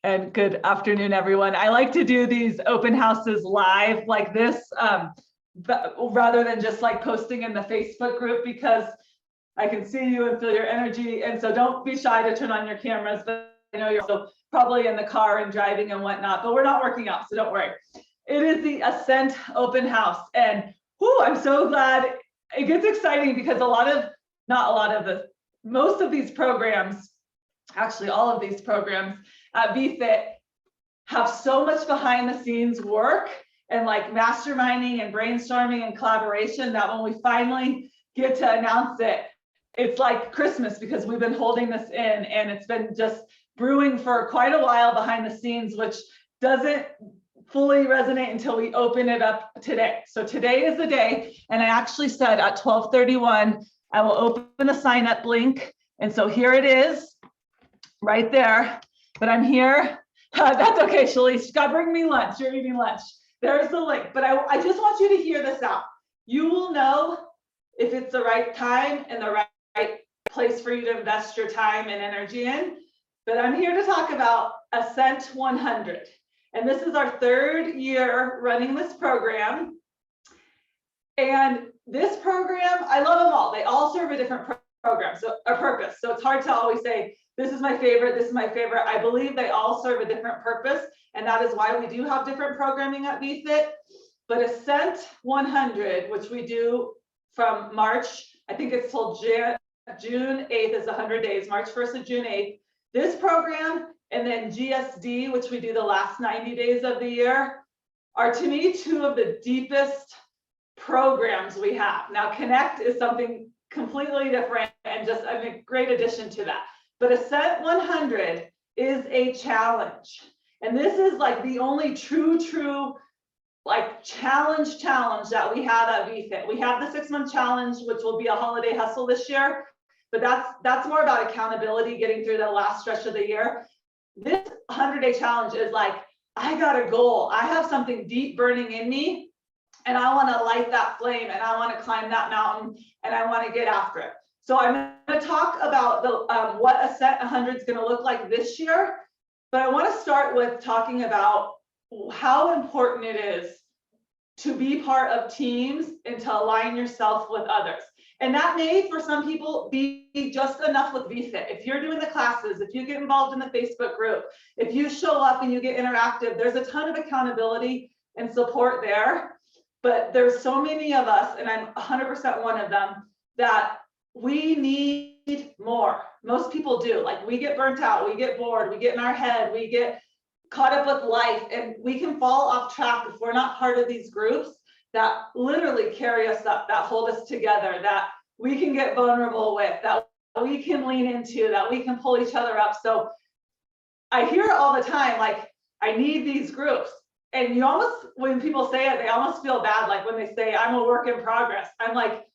And good afternoon, everyone. I like to do these open houses live like this, rather than just like posting in the Facebook group, because I can see you and feel your energy. And so don't be shy to turn on your cameras, but I know you're also probably in the car and driving and whatnot, but we're not working out, so don't worry. It is the Ascent open house. And I'm so glad. It gets exciting because most of these programs, actually all of these programs at VFit have so much behind the scenes work and like masterminding and brainstorming and collaboration that when we finally get to announce it, it's like Christmas, because we've been holding this in and it's been just brewing for quite a while behind the scenes, which doesn't fully resonate until we open it up today. So today is the day, and I actually said at 12:31 I will open a sign up link, and so here it is right there. But I'm here. That's okay, Shalice. God, bring me lunch. You're eating lunch. There's the link. But I just want you to hear this out. You will know if it's the right time and the right place for you to invest your time and energy in. But I'm here to talk about Ascent 100. And this is our third year running this program. And this program, I love them all. They all serve a different program, so a purpose. So it's hard to always say, this is my favorite, this is my favorite. I believe they all serve a different purpose, and that is why we do have different programming at VFit. But Ascent 100, which we do from March, I think it's till June 8th is 100 days, March 1st to June 8th. This program, and then GSD, which we do the last 90 days of the year, are to me two of the deepest programs we have. Now, Connect is something completely different and just a great addition to that. But Ascent 100 is a challenge. And this is like the only true like challenge that we have at VFit. We have the 6-month challenge, which will be a holiday hustle this year, but that's more about accountability, getting through the last stretch of the year. This 100-day challenge is like, I got a goal. I have something deep burning in me, and I want to light that flame, and I want to climb that mountain, and I want to get after it. So I'm going to talk about what Ascent 100 is going to look like this year, but I want to start with talking about how important it is to be part of teams and to align yourself with others. And that may, for some people, be just enough with VFit. If you're doing the classes, if you get involved in the Facebook group, if you show up and you get interactive, there's a ton of accountability and support there. But there's so many of us, and I'm 100% one of them, that we need more. Most people do. Like, we get burnt out, we get bored, we get in our head, we get caught up with life, and we can fall off track if we're not part of these groups that literally carry us up, that hold us together, that we can get vulnerable with, that we can lean into, that we can pull each other up. So I hear it all the time, like, I need these groups. And you almost, when people say it, they almost feel bad. Like when they say, I'm a work in progress. I'm like,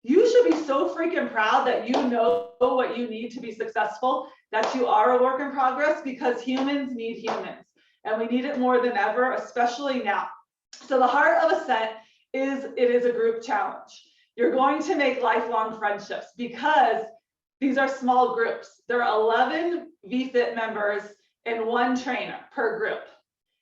you should be so freaking proud that you know what you need to be successful, that you are a work in progress, because humans need humans. And we need it more than ever, especially now. So the heart of Ascent is, it is a group challenge. You're going to make lifelong friendships because these are small groups. There are 11 VFit members and 1 trainer per group.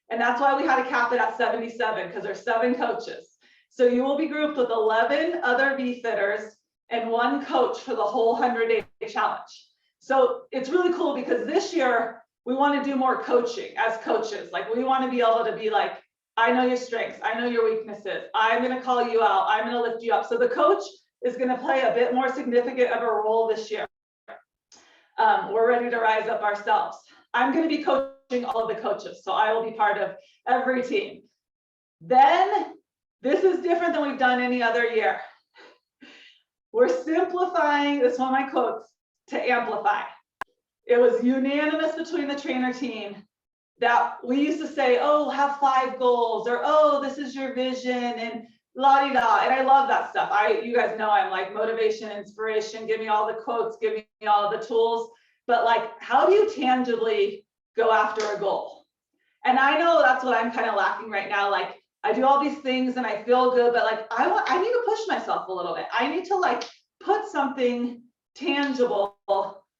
And that's why we had to cap it at 77, because there's 7 coaches. So you will be grouped with 11 other VFitters and 1 coach for the whole 100-day challenge. So it's really cool, because this year we want to do more coaching as coaches. Like, we want to be able to be like, I know your strengths, I know your weaknesses, I'm going to call you out, I'm going to lift you up. So the coach is going to play a bit more significant of a role this year. We're ready to rise up ourselves. I'm going to be coaching all of the coaches, so I will be part of every team. Then, this is different than we've done any other year. We're simplifying, this is one of my quotes, to amplify. It was unanimous between the trainer team that we used to say, oh, have 5 goals, or oh, this is your vision, and la-di-da. And I love that stuff. You guys know I'm like motivation, inspiration, give me all the quotes, give me all the tools. But like, how do you tangibly go after a goal? And I know that's what I'm kind of lacking right now. Like, I do all these things and I feel good, but like, I need to push myself a little bit. I need to like put something tangible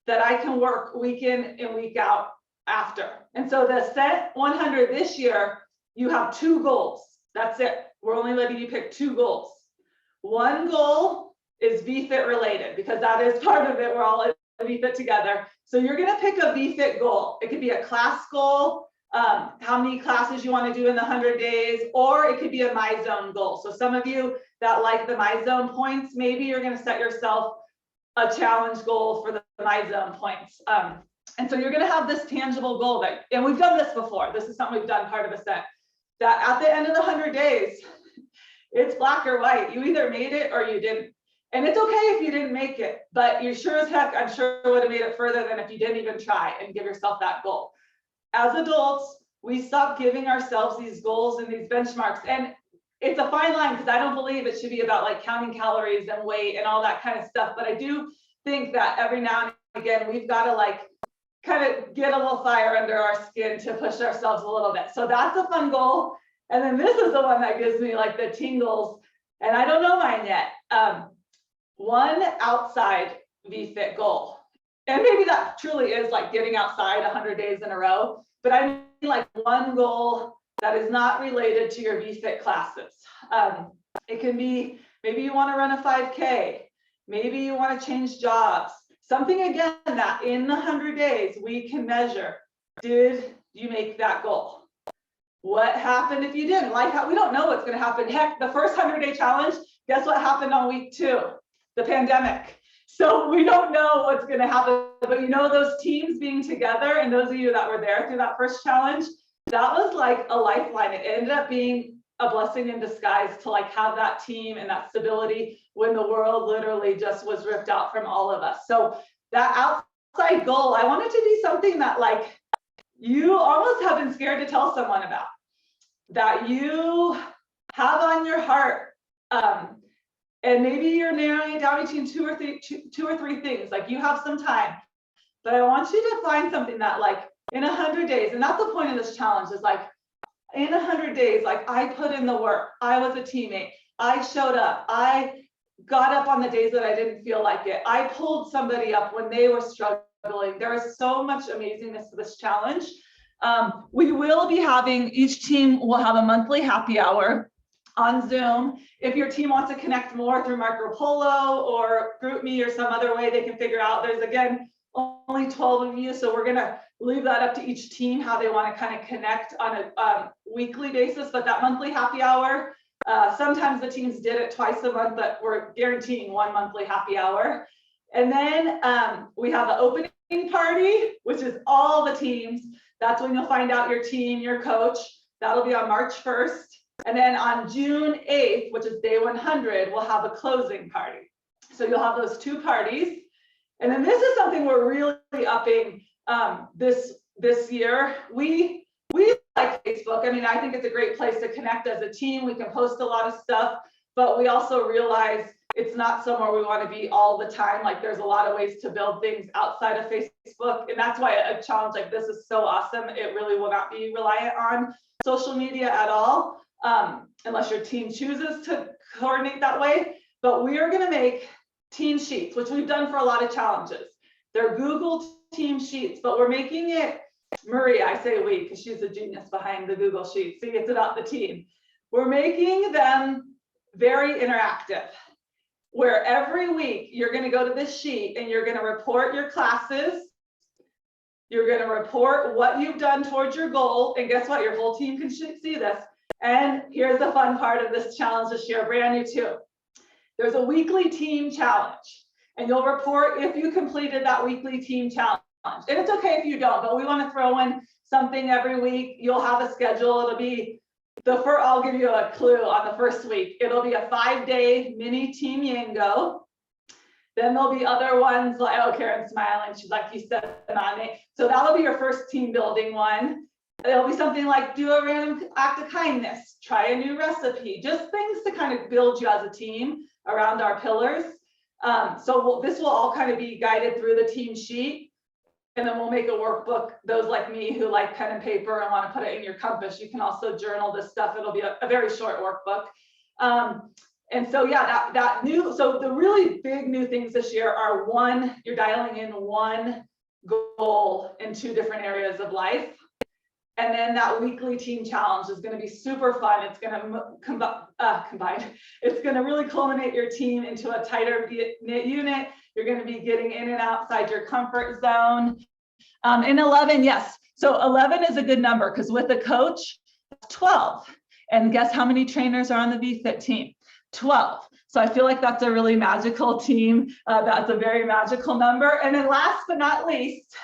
that I can work week in and week out after. And so the Ascent 100 this year, you have 2 goals. That's it. We're only letting you pick 2 goals. One goal is VFit related because that is part of it. We're all in VFit together. So you're going to pick a VFit goal. It could be a class goal, how many classes you want to do in the 100 days, or it could be a My Zone goal. So some of you that like the My Zone points, maybe you're going to set yourself a challenge goal for the My Zone points. And so you're going to have this tangible goal that, and we've done this before. This is something we've done part of Ascent, that at the end of the 100 days, it's black or white. You either made it or you didn't. And it's okay if you didn't make it, but you sure as heck, I'm sure would have made it further than if you didn't even try and give yourself that goal. As adults, we stop giving ourselves these goals and these benchmarks. And it's a fine line because I don't believe it should be about like counting calories and weight and all that kind of stuff. But I do think that every now and again, we've got to like kind of get a little fire under our skin to push ourselves a little bit. So that's a fun goal. And then this is the one that gives me like the tingles. And I don't know mine yet. One outside VFit goal. And maybe that truly is like getting outside 100 days in a row. But I mean like one goal that is not related to your VFit classes. It can be, maybe you want to run a 5K. Maybe you want to change jobs. Something again that in the 100 days we can measure. Did you make that goal? What happened if you didn't? Like how we don't know what's going to happen. Heck, the first 100-day challenge, guess what happened on week 2? The pandemic. So we don't know what's going to happen. But you know, those teams being together, and those of you that were there through that first challenge, that was like a lifeline. It ended up being a blessing in disguise to like have that team and that stability when the world literally just was ripped out from all of us. So that outside goal, I want it to be something that like you almost have been scared to tell someone about, that you have on your heart. And maybe you're narrowing it down between two or three things, like you have some time, but I want you to find something that like in 100 days, and that's the point of this challenge, is like in 100 days, like I put in the work, I was a teammate, I showed up, I got up on the days that I didn't feel like it, I pulled somebody up when they were struggling. There is so much amazingness to this challenge. We will be having, each team will have a monthly happy hour on Zoom. If your team wants to connect more through Marco Polo or GroupMe or some other way they can figure out, there's again only 12 of you, so we're going to leave that up to each team how they want to kind of connect on a weekly basis. But that monthly happy hour, sometimes the teams did it twice a month, but we're guaranteeing one monthly happy hour. And then we have the opening party, which is all the teams. That's when you'll find out your team, your coach. That'll be on March 1st. And then on June 8th, which is day 100, we'll have a closing party. So you'll have those 2 parties. And then this is something we're really upping this year. We like Facebook. I mean, I think it's a great place to connect as a team. We can post a lot of stuff, but we also realize it's not somewhere we want to be all the time. Like there's a lot of ways to build things outside of Facebook. And that's why a challenge like this is so awesome. It really will not be reliant on social media at all, unless your team chooses to coordinate that way. But we are going to make team sheets, which we've done for a lot of challenges. They're Google team sheets, but we're making it, Maria, I say we, because she's the genius behind the Google Sheets. See, it's about the team. We're making them very interactive, where every week you're going to go to this sheet and you're going to report your classes. You're going to report what you've done towards your goal. And guess what? Your whole team can see this. And here's the fun part of this challenge this year, brand new too. There's a weekly team challenge, and you'll report if you completed that weekly team challenge. And it's okay if you don't, but we want to throw in something every week. You'll have a schedule. It'll be I'll give you a clue on the first week. It'll be a 5-day mini team Yango. Then there'll be other ones like, oh, Karen's smiling. She's like, you said on it. So that'll be your first team building one. It'll be something like do a random act of kindness, try a new recipe, just things to kind of build you as a team around our pillars. So this will all kind of be guided through the team sheet. And then we'll make a workbook. Those like me who like pen and paper and want to put it in your compass, you can also journal this stuff. It'll be a very short workbook. And so yeah, so the really big new things this year are one, you're dialing in one goal in 2 different areas of life. And then that weekly team challenge is going to be super fun. It's going to combine. It's going to really culminate your team into a tighter knit unit. You're going to be getting in and outside your comfort zone. And 11, yes. So 11 is a good number because with a coach, 12. And guess how many trainers are on the VFit team? 12. So I feel like that's a really magical team. That's a very magical number. And then last but not least,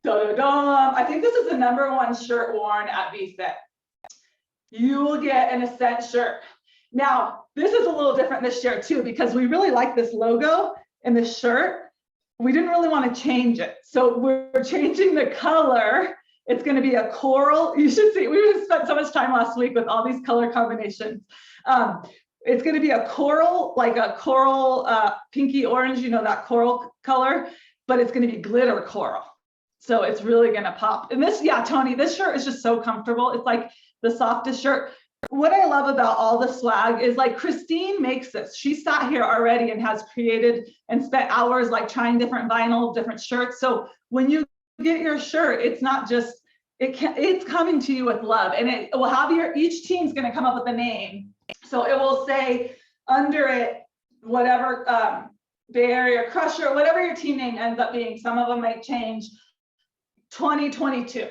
I think this is the #1 shirt worn at VFit. You will get an Ascent shirt. Now, this is a little different this year too, because we really like this logo in this shirt. We didn't really want to change it. So we're changing the color. It's going to be a coral. You should see, we spent so much time last week with all these color combinations. It's going to be a coral, like a coral, pinky orange, you know, that coral color, but it's going to be glitter coral. So it's really going to pop. And this, yeah, Tony, this shirt is just so comfortable. It's like the softest shirt. What I love about all the swag is like Christine makes this. She sat here already and has created and spent hours like trying different vinyl, different shirts. So when you get your shirt, it's not just, it's coming to you with love, and it will have each team's going to come up with a name. So it will say under it, whatever, Bay Area Crusher, whatever your team name ends up being. Some of them might change. 2022,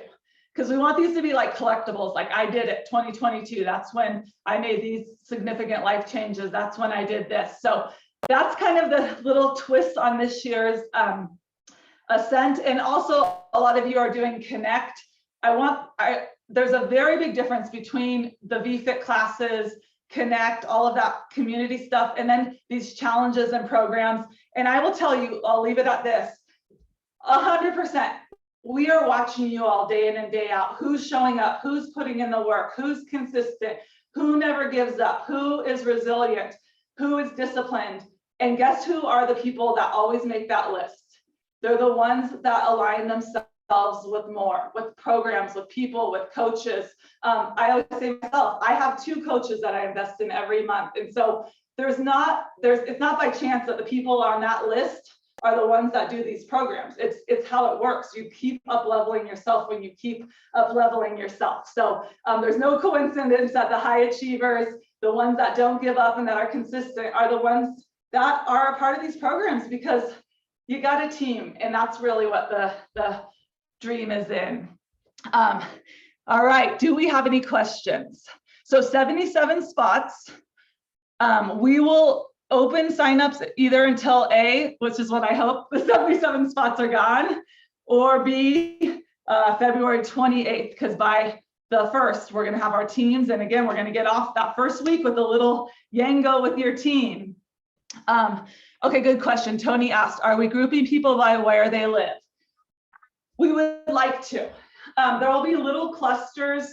because we want these to be like collectibles. Like I did it 2022. That's when I made these significant life changes. That's when I did this. So that's kind of the little twist on this year's Ascent. And also a lot of you are doing Connect. There's a very big difference between the VFit classes, Connect, all of that community stuff, and then these challenges and programs. And I will tell you, I'll leave it at this, 100%. We are watching you all day in and day out. Who's showing up? Who's putting in the work? Who's consistent? Who never gives up? Who is resilient? Who is disciplined? And guess who are the people that always make that list? They're the ones that align themselves with more, with programs, with people, with coaches. I always say myself, I have 2 coaches that I invest in every month. And so it's not by chance that the people on that list are the ones that do these programs. It's how it works. You keep up leveling yourself when you keep up leveling yourself. So there's no coincidence that the high achievers, the ones that don't give up and that are consistent, are the ones that are a part of these programs, because you got a team, and that's really what the dream is in. All right, do we have any questions? So 77 spots. We will open signups either until A, which is what I hope, the 77 spots are gone, or B, February 28th, because by the 1st, we're going to have our teams. And again, we're going to get off that first week with a little Yango with your team. Okay, good question. Tony asked, are we grouping people by where they live? We would like to. There will be little clusters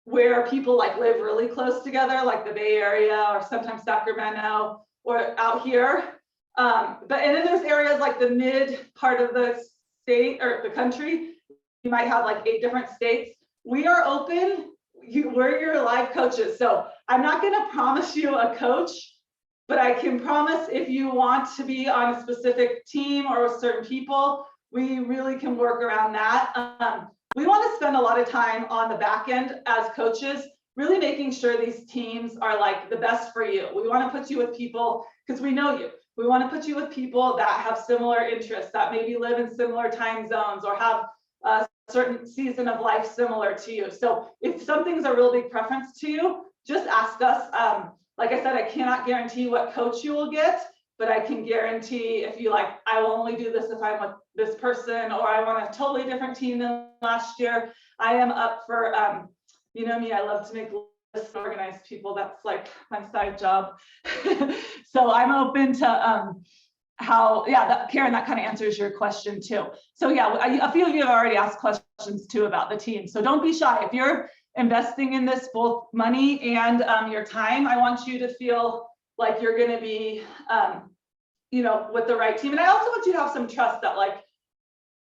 where people like live really close together, like the Bay Area or sometimes Sacramento, or out here. And then there's areas like the mid part of the state or the country. You might have like 8 different states. We are open. We're your live coaches. So I'm not going to promise you a coach, but I can promise if you want to be on a specific team or with certain people, we really can work around that. We want to spend a lot of time on the back end as coaches, really making sure these teams are like the best for you. We want to put you with people, because we know you. We want to put you with people that have similar interests, that maybe live in similar time zones or have a certain season of life similar to you. So if something's a real big preference to you, just ask us. Like I said, I cannot guarantee what coach you will get, but I can guarantee if you like, I will only do this if I'm with this person, or I want a totally different team than last year. I am up for, you know me, I love to make lists and organize people. That's like my side job. So I'm open to Karen, that kind of answers your question too. So yeah, a few of you have already asked questions too about the team. So don't be shy. If you're investing in this, both money and your time, I want you to feel like you're going to be, with the right team. And I also want you to have some trust that like,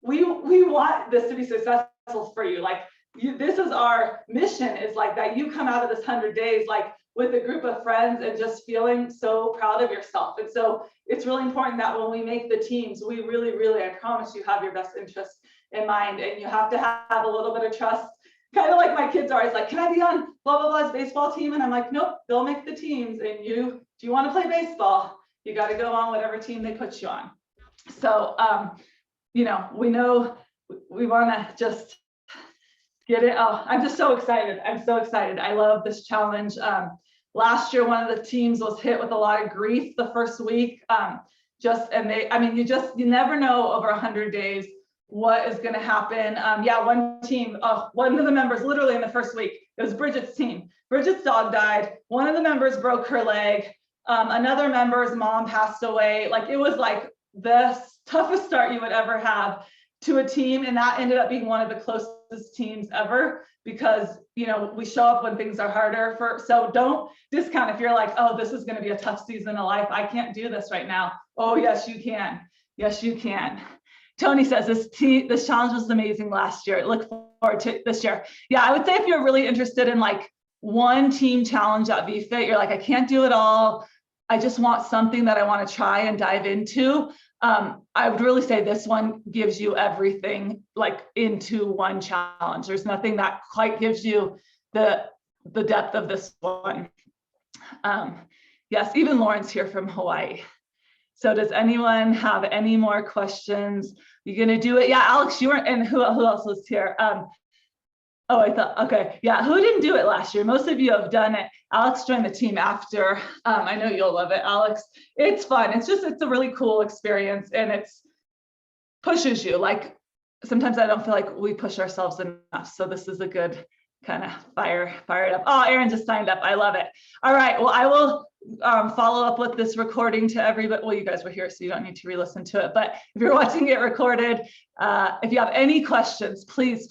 we want this to be successful for you. Like this is our mission, is like that you come out of this 100 days, like with a group of friends and just feeling so proud of yourself. And so it's really important that when we make the teams, we really, really, I promise you, have your best interest in mind, and you have to have a little bit of trust. Kind of like my kids are always like, can I be on blah, blah, blah's baseball team? And I'm like, nope, they'll make the teams. And do you want to play baseball? You got to go on whatever team they put you on. So, we know we want to just get it. Oh, I'm just so excited. I'm so excited. I love this challenge. Last year, one of the teams was hit with a lot of grief the first week. You never know over 100 days what is going to happen. One team, one of the members, literally in the first week, it was Bridget's team. Bridget's dog died. One of the members broke her leg. Another member's mom passed away. Like, it was like the toughest start you would ever have to a team. And that ended up being one of the closest teams ever, because, we show up when things are harder. So don't discount if you're like, oh, this is going to be a tough season of life. I can't do this right now. Oh, yes, you can. Yes, you can. Tony says this challenge was amazing last year. Look forward to this year. Yeah, I would say if you're really interested in like one team challenge at VFit, you're like, I can't do it all. I just want something that I want to try and dive into. I would really say this one gives you everything like into one challenge. There's nothing that quite gives you the depth of this one. Yes, even Lauren's here from Hawaii. So does anyone have any more questions? You're going to do it? Yeah, Alex, you weren't, and who else was here? Okay. Yeah, who didn't do it last year? Most of you have done it. Alex joined the team after. I know you'll love it, Alex. It's fun. It's a really cool experience, and it's pushes you. Like, sometimes I don't feel like we push ourselves enough. So this is a good kind of fire it up. Oh, Aaron just signed up. I love it. All right. Well, I will follow up with this recording to everybody. Well, you guys were here, so you don't need to re-listen to it. But if you're watching it recorded, if you have any questions, please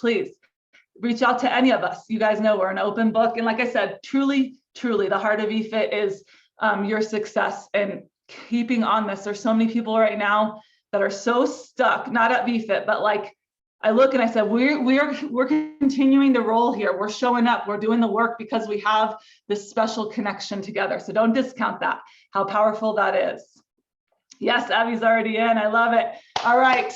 reach out to any of us. You guys know we're an open book. And like I said, truly, the heart of VFit is your success and keeping on this. There's so many people right now that are so stuck, not at VFit, but like, I look and I said, we're continuing to roll here. We're showing up. We're doing the work because we have this special connection together. So don't discount that, how powerful that is. Yes, Abby's already in. I love it. All right.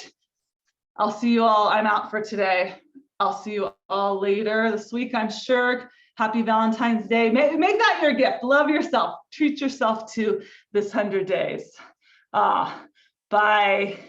I'll see you all. I'm out for today. I'll see you all later this week, I'm sure. Happy Valentine's Day. Make that your gift. Love yourself. Treat yourself to this 100 days. Bye.